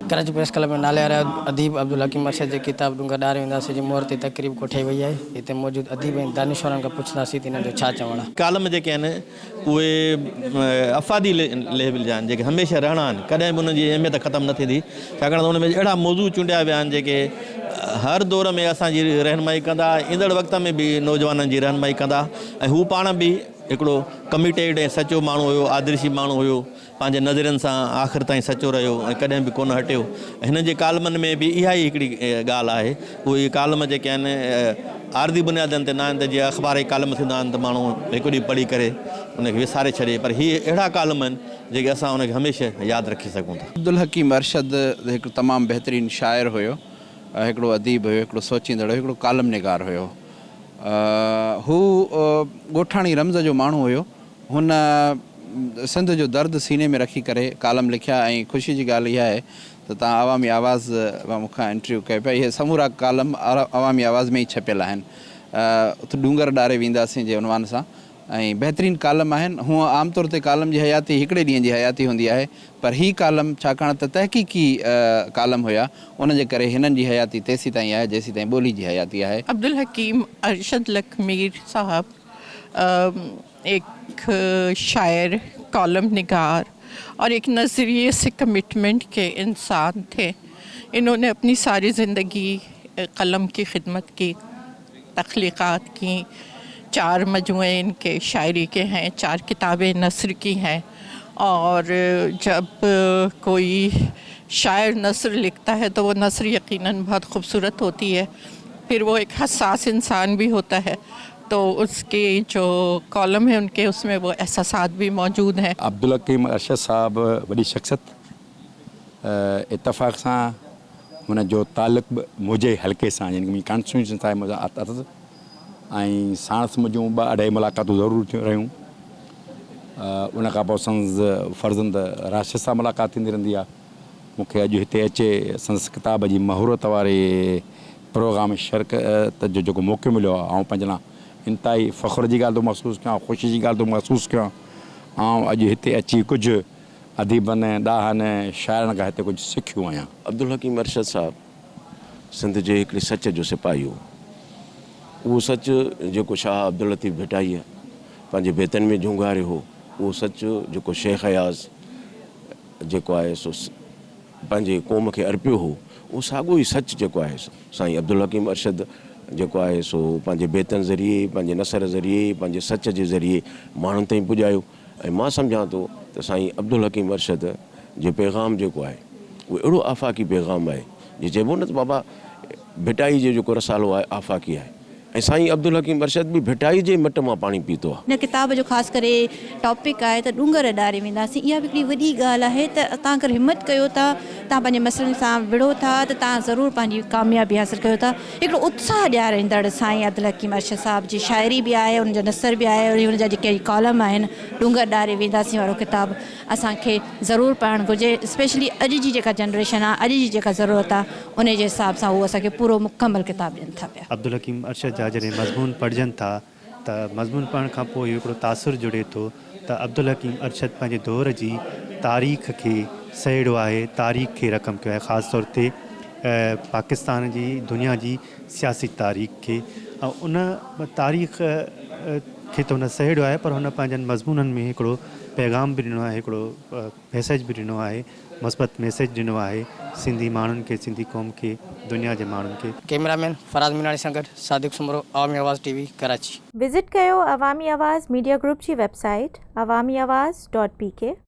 Karachi press club में नाले वारा अदीब अब्दुल हकीम अरशद जी किताब डूंगा डारे वेंदासीं जी मोहर ते तकरीब कोठाई वई आहे। हिते मौजूद अदीब ऐं दानिशवरनि खां पुछंदासीं त हिननि जो छा चवणु आहे। कालम जेके आहिनि उहे अफ़ादी लेवल जा आहिनि, जेके हमेशह रहणा आहिनि, कॾहिं बि उन्हनि जी अहमियत ख़तमु न थींदी। छाकाणि त उन में अहिड़ा मौज़ू चूंडिया विया आहिनि जेके हर दौर में असांजी रहनुमाई कंदा, ईंदड़ वक़्त में बि नौजवाननि जी रहनुमाई कंदा। ऐं हू पाण बि हिकिड़ो कमिटेड ऐं सचो माण्हू हुयो, आदर्शी माण्हू हुयो, पंहिंजे नज़रनि सां आख़िर ताईं सचो रहियो ऐं कॾहिं बि कोन हटियो। हिन जे कालमनि में बि इहा ई हिकिड़ी ॻाल्हि आहे। उहे कालम जेके आहिनि आरदी बुनियादनि ते न आहिनि त जीअं अख़बार जी कालम थींदा आहिनि त माण्हू हिकु ॾींहुं पढ़ी करे उनखे विसारे छॾे, पर हीअ अहिड़ा कालम आहिनि जेके असां उनखे हमेशह यादि रखी सघूं था। अब्दुल हकीम अरशद हिकु तमामु बहितरीनु शाइर हुयो, हिकिड़ो अदीब हुयो, हिकिड़ो सोचींदड़ हुयो, हिकिड़ो कालम निगार हुयो। हू ॻोठाणी रमज़ जो माण्हू हुयो। हुन सिंध जो दर्द सीने में रखी करे कालम लिखिया ऐं ख़ुशी जी ॻाल्हि इहा आहे त तव्हां अवामी आवाज़ मूंखां इंटरव्यू कयो पिया। इहे समूरा कालम अवामी आवाज़ में ई छपियल आहिनि। उते डूंगर डारे वेंदासीं जे उनवान सां, ऐं बहितरीनु कालम आहिनि। हूअं आमतौर ते कालम जी हयाती हिकिड़े ॾींहं जी हयाती हूंदी आहे, पर हीअ कालम छाकाणि त तहक़ीक़ी कालम हुया, उन जे करे हिननि जी हयाती तेसीं ताईं आहे जेसीं ताईं ॿोली जी हयाती आहे। अब्दुल हकीम अरशद लखमीर साहब एक शायर, कॉलम निगार और एक नज़रिए से कमिटमेंट के इंसान थे। इन्होंने अपनी सारी ज़िंदगी कलम की खिदमत की, तख्लीक़ात की। 4 मजमुए इनके शायरी के हैं, 4 किताबें नस्र की हैं। और जब कोई शायर नस्र लिखता है तो वो नस्र यकीनन बहुत खूबसूरत होती है। फिर वो एक हसास इंसान भी होता है, तो उसके जो कॉलम है उनके उसमें वो एहसासात भी मौजूद हैं। अब्दुल हकीम अरशद साहब वॾी शख़्सियत, इतफ़ाक़ सां हुन जो तालुक़ु मुंहिंजे हल्के सां यानी मुंहिंजी कॉन्स्टिट्यूशन सां मुंहिंजा अथसि, ऐं साणसि मुंहिंजूं 2 अढाई मुलाक़ातूं ज़रूरु थियूं रहियूं। उन खां पोइ संदसि फ़र्ज़ंद राशिद सां मुलाक़ात थींदी रहंदी आहे। मूंखे अॼु हिते अचे संदसि किताब जी महूरत वारे प्रोग्राम शिरकत जो जेको मौक़ो मिलियो आहे, ऐं पंहिंजे लाइ इंतिहाई फ़ख़्र जी ॻाल्हि थो महसूसु कयां, ख़ुशी जी ॻाल्हि थो महसूसु कयां। ऐं अॼु हिते अची कुझु अदीबनि, ॾाहनि, शाइरनि खां हिते कुझु सिखियो आहियां। अब्दुल हकीम अरशद साहब सिंध जे हिकिड़े सच जो सिपाही हो। उहो सच जेको शाह अब्दुल लतीफ़ भिटाईअ पंहिंजे बेतन में झुंगारे हो, उहो सच जेको शेख अयाज़ जेको आहे सो पंहिंजे क़ौम खे अर्पियो हो, उहो साॻियो ई सच जेको आहे सो साईं अब्दुल हकीम अरशद जेको आहे सो पंहिंजे बेतन ज़रिए, पंहिंजे नसर ज़रिए, पंहिंजे सच जे ज़रिए माण्हुनि ताईं पुॼायो। ऐं मां सम्झां थो त साईं अब्दुल हकीम अरशद जो पैगाम जेको आहे उहो अहिड़ो आफ़ाक़ी पैगाम आहे, जीअं चइबो न त बाबा भिटाई जो जेको रसालो आहे आफ़ाक़ी आहे, ऐं साईं अब्दुल हकीम अरशद बि भिटाई जे मट मां पाणी पीतो आहे। हिन किताब जो ख़ासि करे टॉपिक आहे त डूंगर डारे वेंदासीं। इहा बि हिकिड़ी वॾी ॻाल्हि आहे त तव्हां अगरि हिमत कयो था, तव्हां पंहिंजे मसइलनि सां विढ़ो था, त तव्हां ज़रूरु पंहिंजी कामयाबी हासिलु कयो था। हिकिड़ो उत्साह ॾियारींदड़ साईं अब्दुल हकीम अरशद साहब जी शाइरी बि आहे, उनजो नसर बि आहे, और हुनजा जेके कॉलम आहिनि, डूंगर डारे वेंदासीं वारो किताब असांखे ज़रूरु पढ़णु घुरिजे। स्पेशली अॼु जी जेका जनरेशन आहे, अॼु जी जेका ज़रूरत आहे, उन जे हिसाब सां उहो असांखे पूरो मुकमल किताब ॾियनि था पिया। अब्दुल हकीम अरशद जा जॾहिं मज़मून पढ़जनि था त मज़मून पढ़ण खां पोइ हिकिड़ो तासुर जुड़े थो त अब्दुल हकीम अरशद पंहिंजे दौर जी तारीख़ खे सहेड़ो आहे, तारीख़ खे रक़म कयो आहे, ख़ासि तौर ते पाकिस्तान जी, दुनिया जी सियासी तारीख़ खे। ऐं उन तारीख़ खे त हुन सहेड़ो आहे, पर हुन पंहिंजनि मज़मूननि में हिकिड़ो पैगाम बि ॾिनो आहे, हिकिड़ो मैसेज बि ॾिनो आहे, मस्बत मैसेज ॾिनो आहे सिंधी माण्हुनि खे, सिंधी क़ौम खे, दुनिया जे माण्हुनि खे। कैमरामैन फराज़ मीनाणी सां गॾु सादिक सुमरो, अवामी आवाज़ TV, कराची। विज़िट कयो अवामी आवाज़ मीडिया ग्रुप जी वेबसाइट awamiawaz.pk।